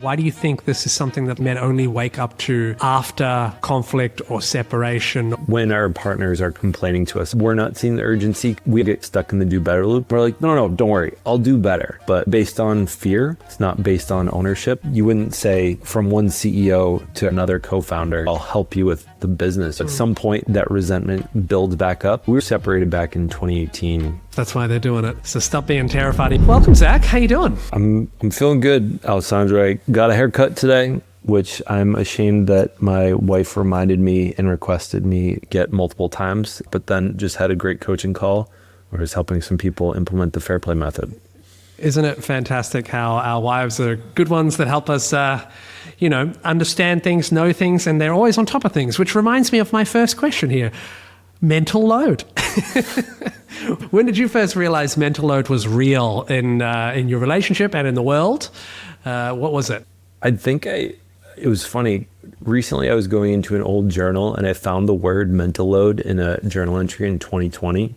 Why do you think this is something that men only wake up to after conflict or separation? When our partners are complaining to us, we're not seeing the urgency. We get stuck in the do better loop. We're like, no, don't worry, I'll do better. But based on fear, it's not based on ownership. You wouldn't say from one CEO to another co-founder, I'll help you with the business. At some point, that resentment builds back up. We were separated back in 2018. That's why they're doing it. So stop being terrified. Welcome, Zach. How you doing? I'm feeling good, Alessandro. I got a haircut today, which I'm ashamed that my wife reminded me and requested me get multiple times, but then just had a great coaching call where I was helping some people implement the fair play method. Isn't it fantastic how our wives are good ones that help us, understand things, know things, and they're always on top of things, which reminds me of my first question here. Mental load. When did you first realize mental load was real in your relationship and in the world? What was it? I think it was funny. Recently, I was going into an old journal and I found the word mental load in a journal entry in 2020.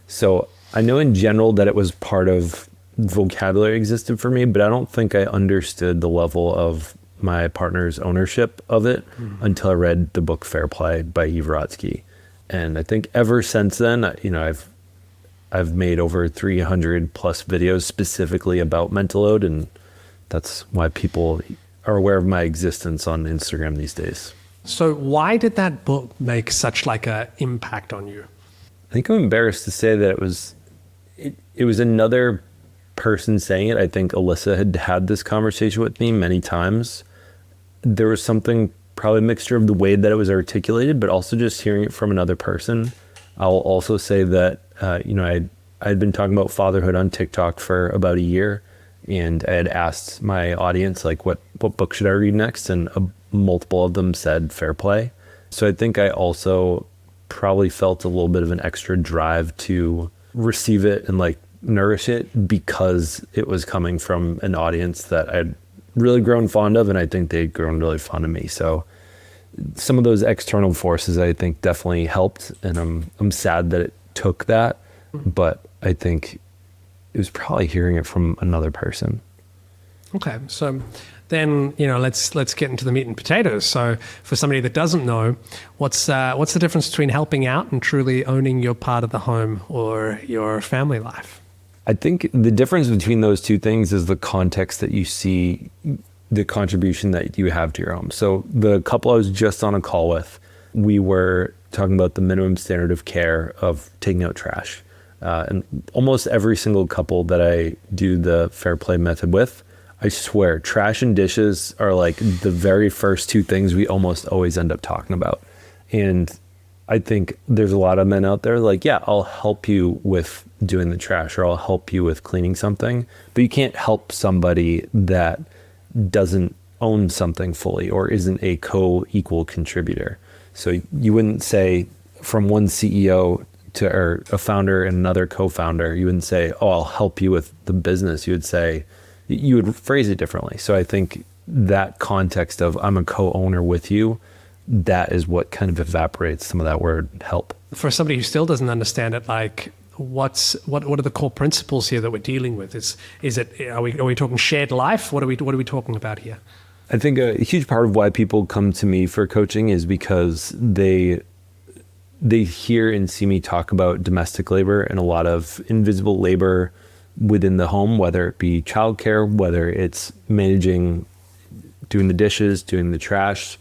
So I know in general that it was part of vocabulary existed for me, but I don't think I understood the level of my partner's ownership of it until I read the book Fair Play by Eve Rodsky. And I think ever since then, I've made over 300 plus videos specifically about mental load, and that's why people are aware of my existence on Instagram these days. So why did that book make such like a impact on you? I think I'm embarrassed to say that it was another person saying it. I think Alyssa had this conversation with me many times. There was something, probably a mixture of the way that it was articulated, but also just hearing it from another person. I'll also say that, I'd been talking about fatherhood on TikTok for about a year, and I had asked my audience, like, what book should I read next? And multiple of them said Fair Play. So I think I also probably felt a little bit of an extra drive to receive it and like nourish it because it was coming from an audience that I'd really grown fond of, and I think they'd grown really fond of me. So some of those external forces I think definitely helped, and I'm sad that it took that, but I think it was probably hearing it from another person. Okay, so then let's get into the meat and potatoes. So for somebody that doesn't know, what's the difference between helping out and truly owning your part of the home or your family life? I think the difference between those two things is the context that you see the contribution that you have to your home. So the couple I was just on a call with, we were talking about the minimum standard of care of taking out trash. And almost every single couple that I do the fair play method with, I swear, trash and dishes are like the very first two things we almost always end up talking about. And I think there's a lot of men out there like, yeah, I'll help you with doing the trash, or I'll help you with cleaning something, but you can't help somebody that doesn't own something fully or isn't a co-equal contributor. So you wouldn't say from one CEO or a founder and another co-founder, you wouldn't say, oh, I'll help you with the business. You would phrase it differently. So I think that context of I'm a co-owner with you, that is what kind of evaporates some of that word help. For somebody who still doesn't understand it, like what are the core principles here that we're dealing with? Are we talking shared life? What are we talking about here? I think a huge part of why people come to me for coaching is because they hear and see me talk about domestic labor and a lot of invisible labor within the home, whether it be childcare, whether it's managing, doing the dishes, doing the trash,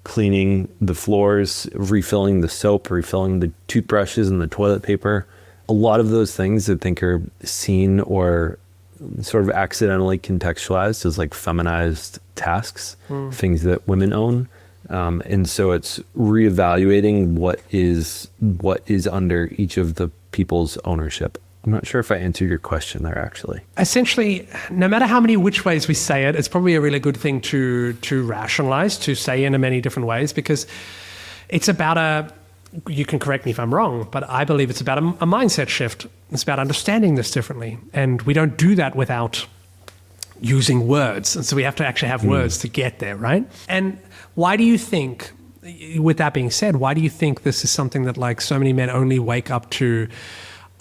cleaning the floors, refilling the soap, refilling the toothbrushes and the toilet paper. A lot of those things I think are seen or sort of accidentally contextualized as like feminized tasks, things that women own. And so it's reevaluating what is under each of the people's ownership. I'm not sure if I answered your question there, actually. Essentially, no matter how many which ways we say it, it's probably a really good thing to rationalize, to say in many different ways, because it's about you can correct me if I'm wrong, but I believe it's about a mindset shift. It's about understanding this differently. And we don't do that without using words. And so we have to actually have words to get there, right? And why do you think, with that being said, why do you think this is something that like so many men only wake up to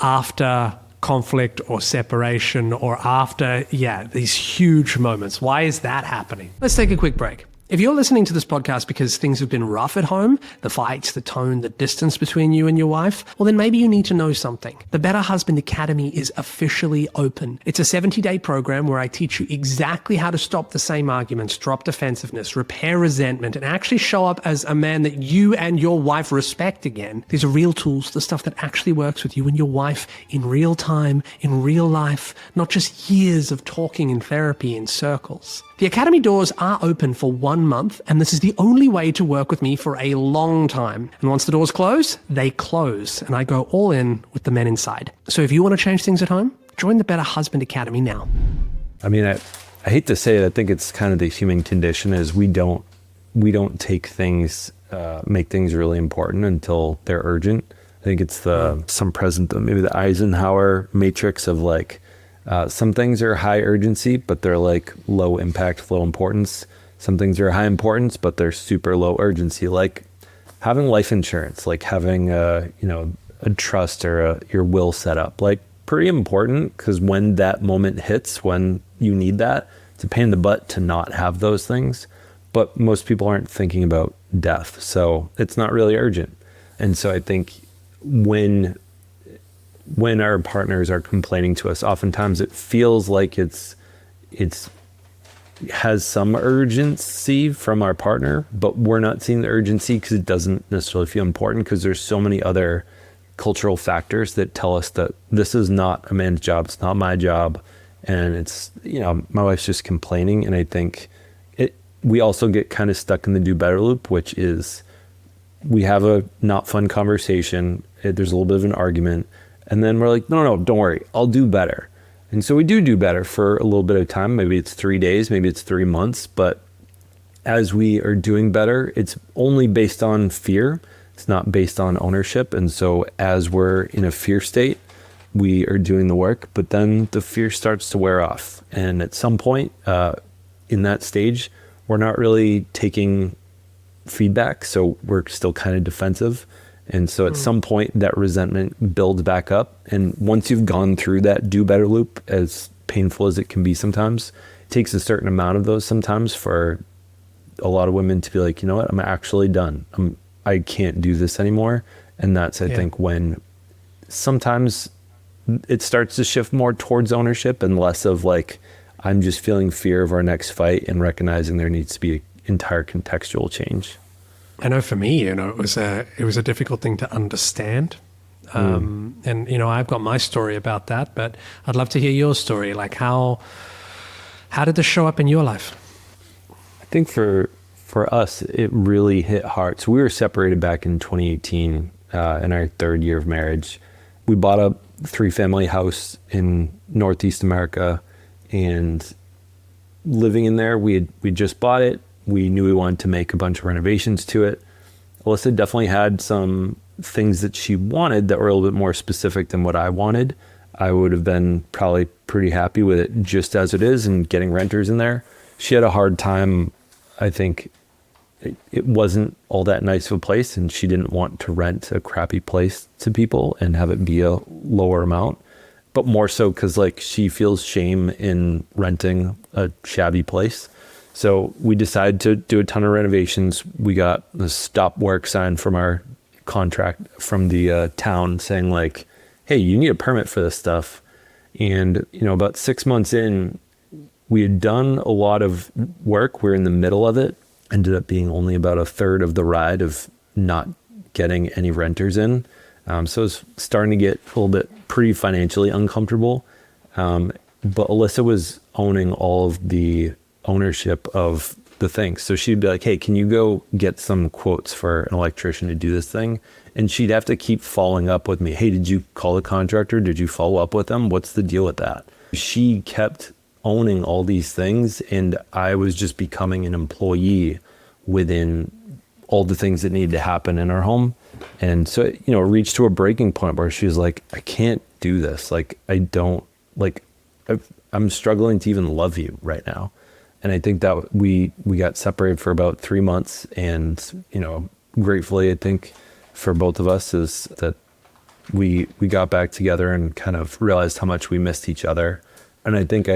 after conflict or separation or after, these huge moments. Why is that happening? Let's take a quick break. If you're listening to this podcast because things have been rough at home, the fights, the tone, the distance between you and your wife, well, then maybe you need to know something. The Better Husband Academy is officially open. It's a 70-day program where I teach you exactly how to stop the same arguments, drop defensiveness, repair resentment, and actually show up as a man that you and your wife respect again. These are real tools, the stuff that actually works with you and your wife in real time, in real life, not just years of talking in therapy in circles. The Academy doors are open for 1 month, and this is the only way to work with me for a long time. And once the doors close, they close, and I go all in with the men inside. So if you want to change things at home, join the Better Husband Academy now. I mean, I hate to say it, I think it's kind of the human condition is we don't take things, make things really important until they're urgent. I think it's maybe the Eisenhower matrix of like, some things are high urgency, but they're like low impact, low importance. Some things are high importance, but they're super low urgency, like having life insurance, like having a trust or your will set up, like pretty important because when that moment hits, when you need that, it's a pain in the butt to not have those things. But most people aren't thinking about death, so it's not really urgent. And so I think when our partners are complaining to us, oftentimes it feels like it has some urgency from our partner, but we're not seeing the urgency because it doesn't necessarily feel important because there's so many other cultural factors that tell us that this is not a man's job, it's not my job, and it's, my wife's just complaining. And I think we also get kind of stuck in the do better loop, which is we have a not fun conversation, there's a little bit of an argument, and then we're like, no, don't worry, I'll do better. And so we do better for a little bit of time. Maybe it's 3 days, maybe it's 3 months. But as we are doing better, it's only based on fear. It's not based on ownership. And so as we're in a fear state, we are doing the work, but then the fear starts to wear off. And at some point in that stage, we're not really taking feedback. So we're still kind of defensive. And so at some point that resentment builds back up. And once you've gone through that do better loop, as painful as it can be sometimes, it takes a certain amount of those sometimes for a lot of women to be like, you know what, I'm actually done. I can't do this anymore. And that's, I think, when sometimes it starts to shift more towards ownership and less of like, I'm just feeling fear of our next fight and recognizing there needs to be an entire contextual change. I know for me, it was a difficult thing to understand. And, I've got my story about that, but I'd love to hear your story. Like how did this show up in your life? I think for us, it really hit hard. So we were separated back in 2018 in our 3rd year of marriage. We bought a 3-family house in Northeast America, and living in there, we just bought it. We knew we wanted to make a bunch of renovations to it. Alyssa definitely had some things that she wanted that were a little bit more specific than what I wanted. I would have been probably pretty happy with it just as it is and getting renters in there. She had a hard time. I think it wasn't all that nice of a place, and she didn't want to rent a crappy place to people and have it be a lower amount, but more so because like she feels shame in renting a shabby place. So we decided to do a ton of renovations. We got the stop work sign from our contract from the town saying like, hey, you need a permit for this stuff. And, about 6 months in, we had done a lot of work. We're in the middle of it. Ended up being only about a third of the ride of not getting any renters in. So it was starting to get a little bit pretty financially uncomfortable. But Alyssa was owning all of the ownership of the things. So she'd be like, hey, can you go get some quotes for an electrician to do this thing? And she'd have to keep following up with me. Hey, did you call the contractor? Did you follow up with them? What's the deal with that? She kept owning all these things, and I was just becoming an employee within all the things that needed to happen in our home. And so, it reached to a breaking point where she was like, I can't do this. Like, I'm struggling to even love you right now. And I think that we got separated for about 3 months. And, gratefully, I think for both of us is that we got back together and kind of realized how much we missed each other. And I think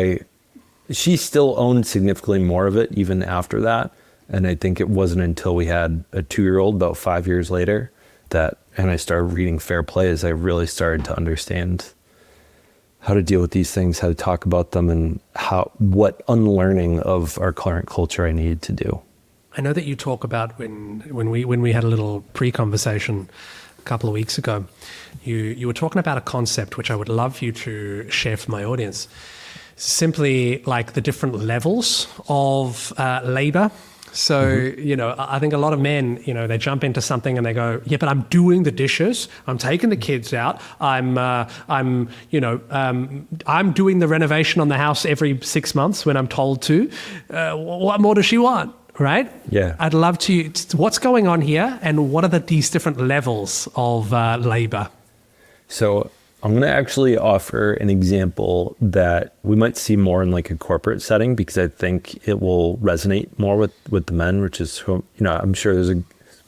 she still owned significantly more of it even after that. And I think it wasn't until we had a 2-year-old about 5 years later and I started reading Fair Play as I really started to understand how to deal with these things, how to talk about them, and what unlearning of our current culture I needed to do. I know that you talk about when we had a little pre-conversation a couple of weeks ago, you were talking about a concept which I would love you to share for my audience. Simply like the different levels of labor. So, I think a lot of men, they jump into something and they go, yeah, but I'm doing the dishes. I'm taking the kids out. I'm doing the renovation on the house every 6 months when I'm told to. What more does she want? Right? Yeah. I'd love to, what's going on here and what are these different levels of labor? So I'm going to actually offer an example that we might see more in like a corporate setting, because I think it will resonate more with the men, which is, I'm sure there's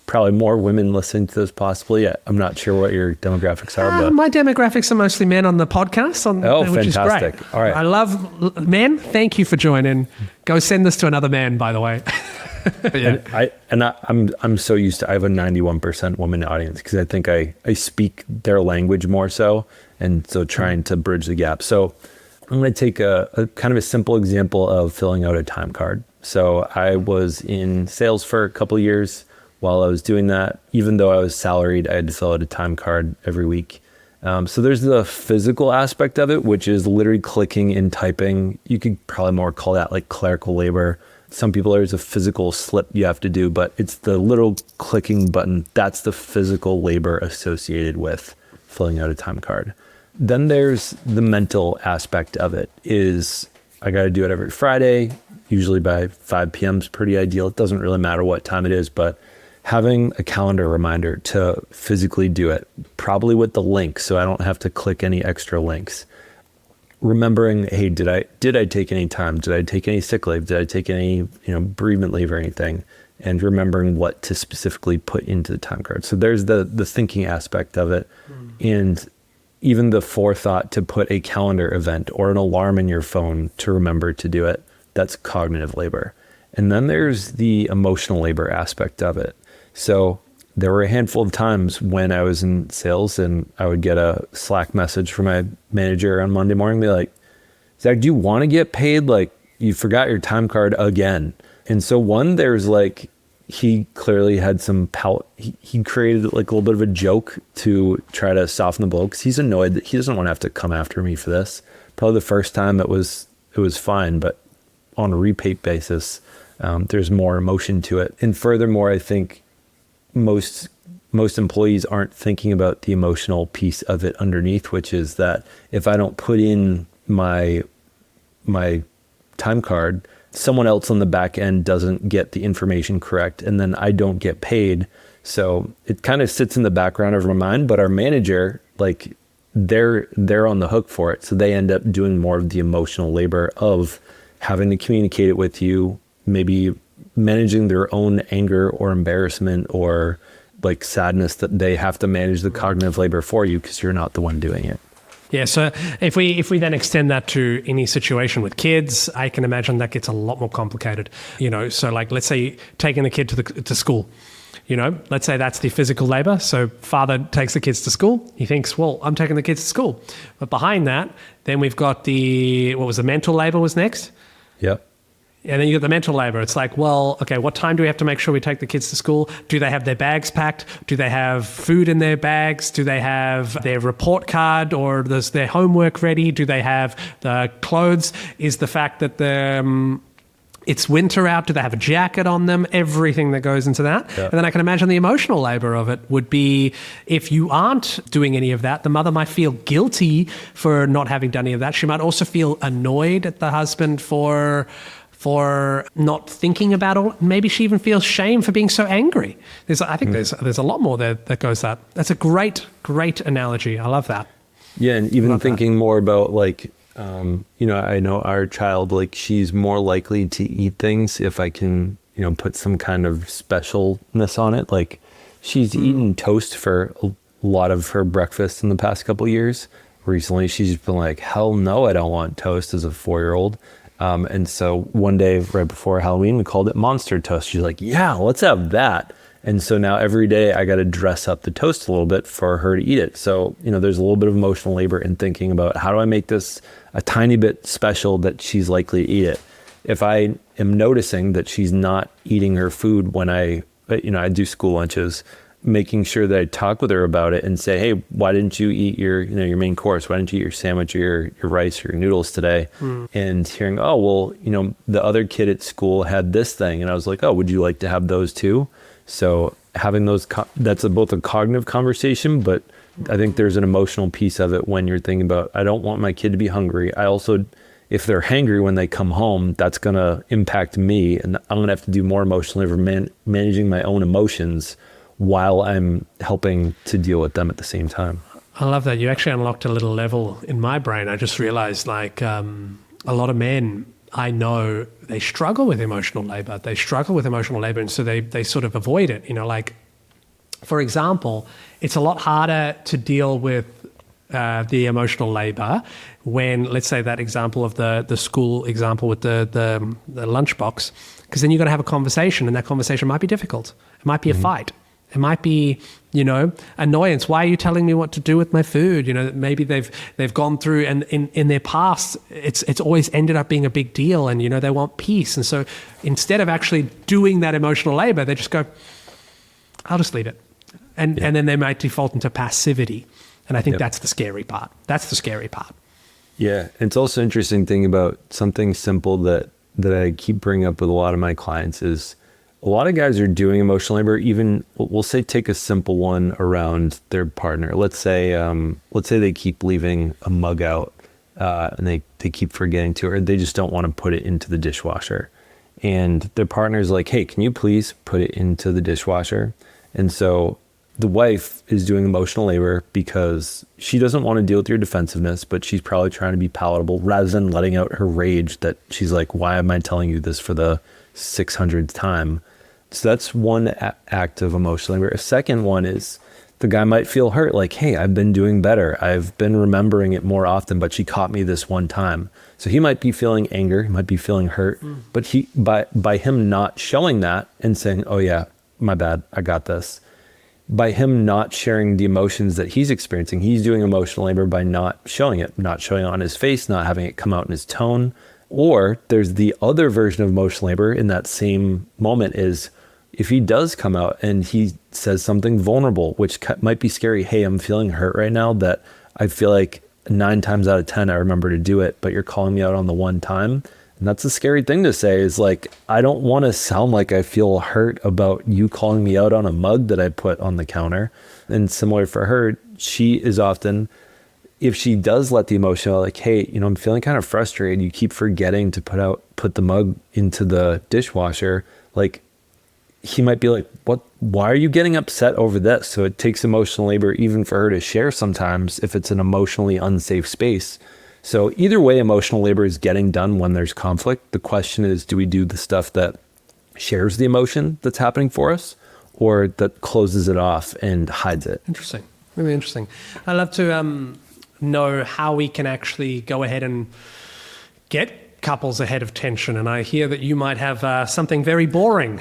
probably more women listening to this possibly. I'm not sure what your demographics are. But my demographics are mostly men on the podcast. Which fantastic. Is great. All right. I love men. Thank you for joining. Go send this to another man, by the way. Yeah. I'm so used to, I have a 91% women audience because I think I speak their language more so. And so trying to bridge the gap. So I'm going to take a kind of a simple example of filling out a time card. So I was in sales for a couple of years. While I was doing that, even though I was salaried, I had to fill out a time card every week. So there's the physical aspect of it, which is literally clicking and typing. You could probably more call that like clerical labor. Some people, there's a physical slip you have to do, but it's the little clicking button. That's the physical labor associated with filling out a time card. Then there's the mental aspect of it is I got to do it every Friday, usually by 5 p.m. is pretty ideal. It doesn't really matter what time it is, but having a calendar reminder to physically do it, probably with the link so I don't have to click any extra links. Remembering, hey, did I take any time? Did I take any sick leave? Did I take any, bereavement leave or anything? And remembering what to specifically put into the time card. So there's the thinking aspect of it. And even the forethought to put a calendar event or an alarm in your phone to remember to do it. That's cognitive labor. And then there's the emotional labor aspect of it. So there were a handful of times when I was in sales and I would get a Slack message from my manager on Monday morning, be like, Zach, do you want to get paid? Like, you forgot your time card again. And so there's like, he clearly had some he created like a little bit of a joke to try to soften the blow because he's annoyed that he doesn't want to have to come after me for this. Probably the first time it was fine, but on a repeat basis, there's more emotion to it. And furthermore, I think most employees aren't thinking about the emotional piece of it underneath, which is that if I don't put in my time card, someone else on the back end doesn't get the information correct, and then I don't get paid. So it kind of sits in the background of our mind, but our manager, like they're on the hook for it. So they end up doing more of the emotional labor of having to communicate it with you, maybe managing their own anger or embarrassment or like sadness that they have to manage the cognitive labor for you because you're not the one doing it. Yeah, so if we then extend that to any situation with kids, I can imagine that gets a lot more complicated. So like let's say taking the kid to school. Let's say that's the physical labor. So father takes the kids to school. He thinks, well, I'm taking the kids to school. But behind that, then we've got the mental labor was next? Yep. And then you got the mental labor. It's like, well, okay, what time do we have to make sure we take the kids to school? Do they have their bags packed? Do they have food in their bags? Do they have their report card or is their homework ready? Do they have the clothes? Is the fact that it's winter out, do they have a jacket on them? Everything that goes into that. Yeah. And then I can imagine the emotional labor of it would be if you aren't doing any of that, the mother might feel guilty for not having done any of that. She might also feel annoyed at the husband for not thinking about it. Maybe she even feels shame for being so angry. I think there's a lot more there that goes that. That's a great analogy. I love that. Yeah, and even thinking more about like, I know our child, like she's more likely to eat things if I can, put some kind of specialness on it. Like she's eaten toast for lot of her breakfast in the past couple of years. Recently, she's been like, hell no, I don't want toast as a 4-year-old. And so one day right before Halloween, we called it monster toast. She's like, yeah, let's have that. And so now every day I got to dress up the toast a little bit for her to eat it. So, there's a little bit of emotional labor in thinking about how do I make this a tiny bit special that she's likely to eat it. If I am noticing that she's not eating her food when I do school lunches, making sure that I talk with her about it and say, hey, why didn't you eat your main course? Why didn't you eat your sandwich or your rice or your noodles today? And hearing, oh, well, the other kid at school had this thing. And I was like, oh, would you like to have those too? So having those, that's both a cognitive conversation, but I think there's an emotional piece of it when you're thinking about, I don't want my kid to be hungry. I also, if they're hangry when they come home, that's going to impact me. And I'm going to have to do more emotional labor managing my own emotions while I'm helping to deal with them at the same time. I love that. You actually unlocked a little level in my brain. I just realized a lot of men I know, they struggle with emotional labor. And so they sort of avoid it. For example, it's a lot harder to deal with the emotional labor when, let's say that example of the school example with the lunchbox, because then you're going to have a conversation, and that conversation might be difficult. It might be a fight. It might be, annoyance. Why are you telling me what to do with my food? Maybe they've gone through, and in their past, it's always ended up being a big deal, and they want peace. And so instead of actually doing that emotional labor, they just go, I'll just leave it. And then they might default into passivity. And I think that's the scary part. Yeah. It's also interesting thing about something simple that I keep bringing up with a lot of my clients is a lot of guys are doing emotional labor. Even we'll say take a simple one around their partner. Let's say they keep leaving a mug out and they keep forgetting to, or they just don't want to put it into the dishwasher. And their partner's like, hey, can you please put it into the dishwasher? And so the wife is doing emotional labor because she doesn't want to deal with your defensiveness, but she's probably trying to be palatable rather than letting out her rage that she's like, why am I telling you this for the 600th time? So that's one act of emotional labor. A second one is the guy might feel hurt, like, hey, I've been doing better. I've been remembering it more often, but she caught me this one time. So he might be feeling anger, he might be feeling hurt, but by him not showing that and saying, oh yeah, my bad, I got this. By him not sharing the emotions that he's experiencing, he's doing emotional labor by not showing it on his face, not having it come out in his tone. Or there's the other version of emotional labor in that same moment is if he does come out and he says something vulnerable, which might be scary. Hey, I'm feeling hurt right now that I feel like 9 times out of 10, I remember to do it, but you're calling me out on the one time. And that's a scary thing to say is like, I don't want to sound like I feel hurt about you calling me out on a mug that I put on the counter. And similar for her, she is often, if she does let the emotion out, like, hey, I'm feeling kind of frustrated. You keep forgetting to put the mug into the dishwasher. Like, he might be like, what, why are you getting upset over this? So it takes emotional labor even for her to share sometimes if it's an emotionally unsafe space. So either way, emotional labor is getting done when there's conflict. The question is, do we do the stuff that shares the emotion that's happening for us or that closes it off and hides it? Interesting. Really interesting. I'd love to know how we can actually go ahead and get couples ahead of tension. And I hear that you might have something very boring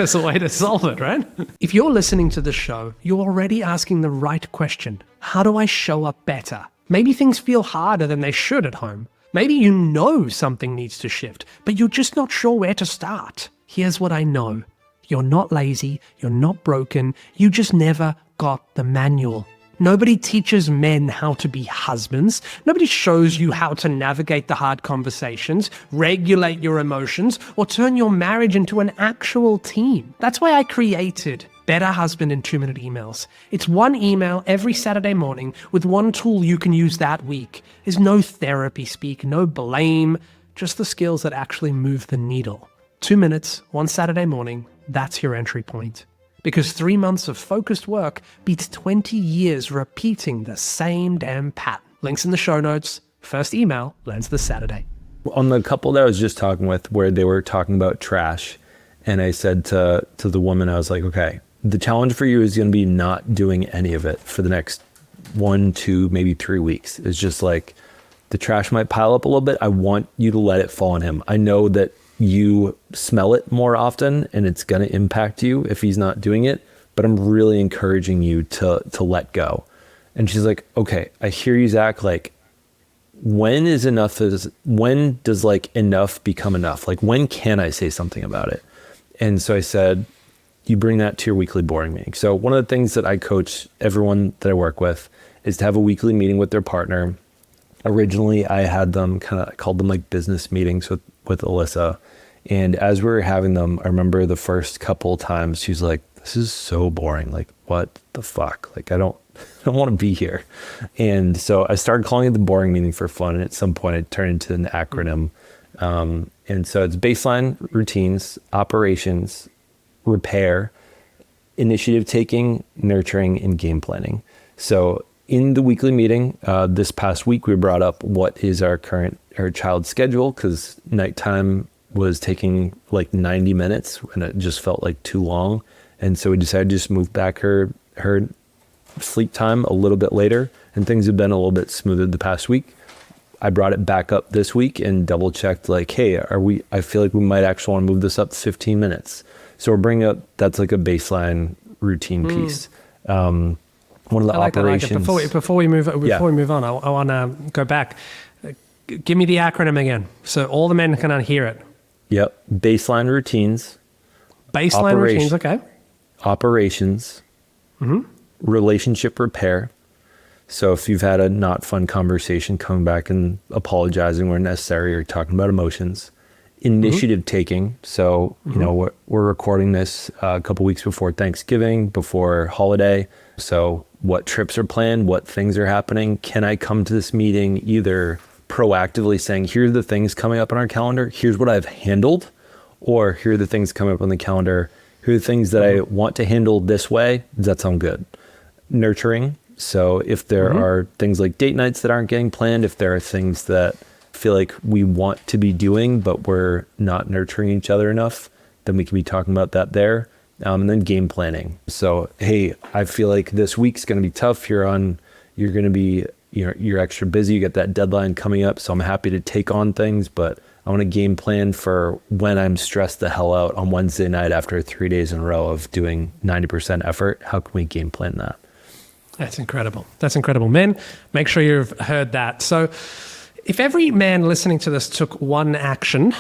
as a way to solve it, right? If you're listening to the show, you're already asking the right question. How do I show up better? Maybe things feel harder than they should at home. Maybe you know something needs to shift, but you're just not sure where to start. Here's what I know. You're not lazy. You're not broken. You just never got the manual. Nobody teaches men how to be husbands. Nobody shows you how to navigate the hard conversations, regulate your emotions, or turn your marriage into an actual team. That's why I created Better Husband in 2-Minute Emails. It's one email every Saturday morning with one tool you can use that week. There's no therapy speak, no blame, just the skills that actually move the needle. 2 minutes, one Saturday morning, that's your entry point. Because 3 months of focused work beats 20 years repeating the same damn pattern. Links in the show notes. First email lands this Saturday. On the couple that I was just talking with where they were talking about trash, and I said to the woman, I was like, okay, the challenge for you is going to be not doing any of it for the next 1, 2, maybe 3 weeks. It's just like the trash might pile up a little bit. I want you to let it fall on him. I know that you smell it more often and it's going to impact you if he's not doing it, but I'm really encouraging you to let go. And she's like, okay, I hear you, Zach. Like, when does like enough become enough? Like, when can I say something about it? And so I said, you bring that to your weekly boarding meeting. So one of the things that I coach everyone that I work with is to have a weekly meeting with their partner. Originally, I had them I called them like business meetings with Alyssa. And as we were having them, I remember the first couple of times she's like, this is so boring. Like, what the fuck? Like, I don't want to be here. And so I started calling it the boring meeting for fun. And at some point it turned into an acronym. And so it's baseline, routines, operations, repair, initiative taking, nurturing, and game planning. So in the weekly meeting, this past week, we brought up what is our child's schedule, because nighttime was taking like 90 minutes and it just felt like too long. And so we decided to just move back her sleep time a little bit later, and things have been a little bit smoother the past week. I brought it back up this week and double checked, like, hey, I feel like we might actually want to move this up to 15 minutes. So we're bringing up, that's like a baseline routine piece. One of the operations. Before we move on, I want to go back. Give me the acronym again, so all the men can hear it. Yep. Baseline routines. Routines. Okay. Operations. Relationship repair. So if you've had a not fun conversation, coming back and apologizing where necessary, or talking about emotions. Initiative taking. So, you know, we're recording this a couple weeks before Thanksgiving, before holiday. So what trips are planned? What things are happening? Can I come to this meeting either proactively saying, here are the things coming up on our calendar, here's what I've handled, or here are the things coming up on the calendar, here are the things that I want to handle this way. Does that sound good? Nurturing. So if there are things like date nights that aren't getting planned, if there are things that feel like we want to be doing, but we're not nurturing each other enough, then we can be talking about that there. And then game planning. So, hey, I feel like this week's going to be tough. You're going to be, you're extra busy. You got that deadline coming up. So I'm happy to take on things, but I want to game plan for when I'm stressed the hell out on Wednesday night after 3 days in a row of doing 90% effort. How can we game plan that? That's incredible. Men, make sure you've heard that. So if every man listening to this took one action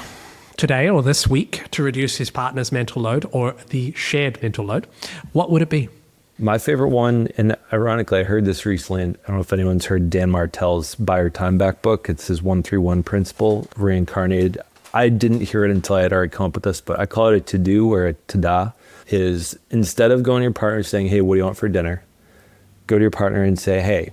today or this week to reduce his partner's mental load, or the shared mental load, what would it be? My favorite one, and ironically, I heard this recently, and I don't know if anyone's heard Dan Martell's Buy Your Time Back book. It's his 131 principle, reincarnated. I didn't hear it until I had already come up with this, but I call it a to-do or a to-da, is instead of going to your partner and saying, hey, what do you want for dinner? Go to your partner and say, hey,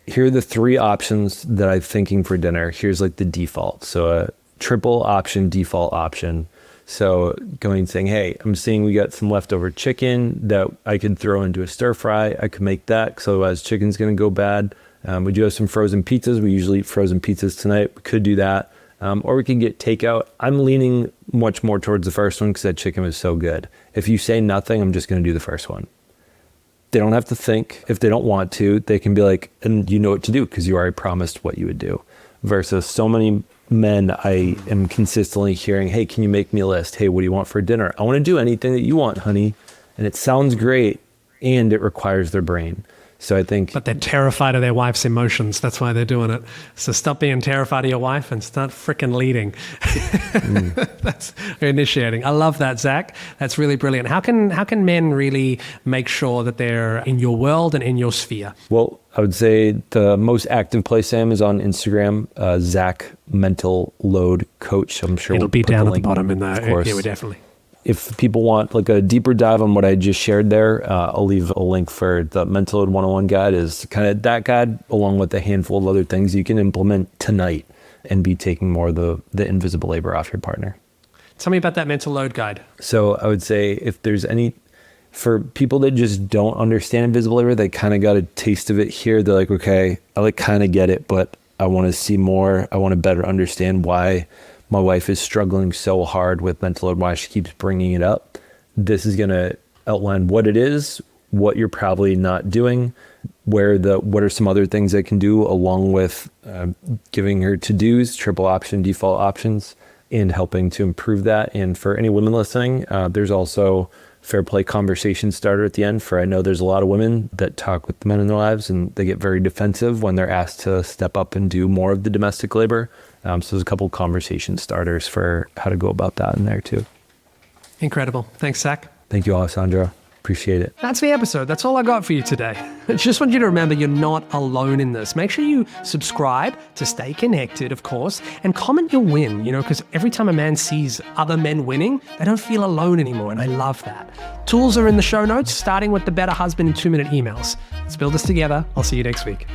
here are the 3 options that I'm thinking for dinner. Here's like the default. So a triple option, default option. So going and saying, hey, I'm seeing we got some leftover chicken that I could throw into a stir fry. I could make that, because otherwise chicken's going to go bad. We do have some frozen pizzas. We usually eat frozen pizzas tonight. We could do that. Or we can get takeout. I'm leaning much more towards the first one because that chicken was so good. If you say nothing, I'm just going to do the first one. They don't have to think. If they don't want to, they can be like, and you know what to do because you already promised what you would do. Versus so many men, I am consistently hearing, hey, can you make me a list? Hey, what do you want for dinner? I want to do anything that you want, honey. And it sounds great, and it requires their brain. So I think... But they're terrified of their wife's emotions. That's why they're doing it. So stop being terrified of your wife and start freaking leading. That's initiating. I love that, Zach. That's really brilliant. How can men really make sure that they're in your world and in your sphere? Well, I would say the most active place I am is on Instagram, Zach Mental Load Coach. I'm sure it'll be down at the bottom in there. Of course. Yeah, we definitely. If people want like a deeper dive on what I just shared there, I'll leave a link for the Mental Load 101 guide. Is kind of that guide, along with a handful of other things you can implement tonight and be taking more of the invisible labor off your partner. Tell me about that mental load guide. So I would say if there's any, for people that just don't understand invisible labor, they kind of got a taste of it here. They're like, okay, I like kind of get it, but I want to see more. I want to better understand why my wife is struggling so hard with mental load, why she keeps bringing it up. This is going to outline what it is, what you're probably not doing, what are some other things I can do, along with giving her to-dos, triple option, default options, and helping to improve that. And for any women listening, there's also fair play conversation starter at the end. For I know there's a lot of women that talk with the men in their lives and they get very defensive when they're asked to step up and do more of the domestic labor. So there's a couple conversation starters for how to go about that in there too. Incredible. Thanks, Zach. Thank you, Alessandro. Appreciate it. That's the episode. That's all I got for you today. I just want you to remember you're not alone in this. Make sure you subscribe to stay connected, of course, and comment your win, because every time a man sees other men winning, they don't feel alone anymore, and I love that. Tools are in the show notes, starting with the Better Husband in 2-minute emails. Let's build this together. I'll see you next week.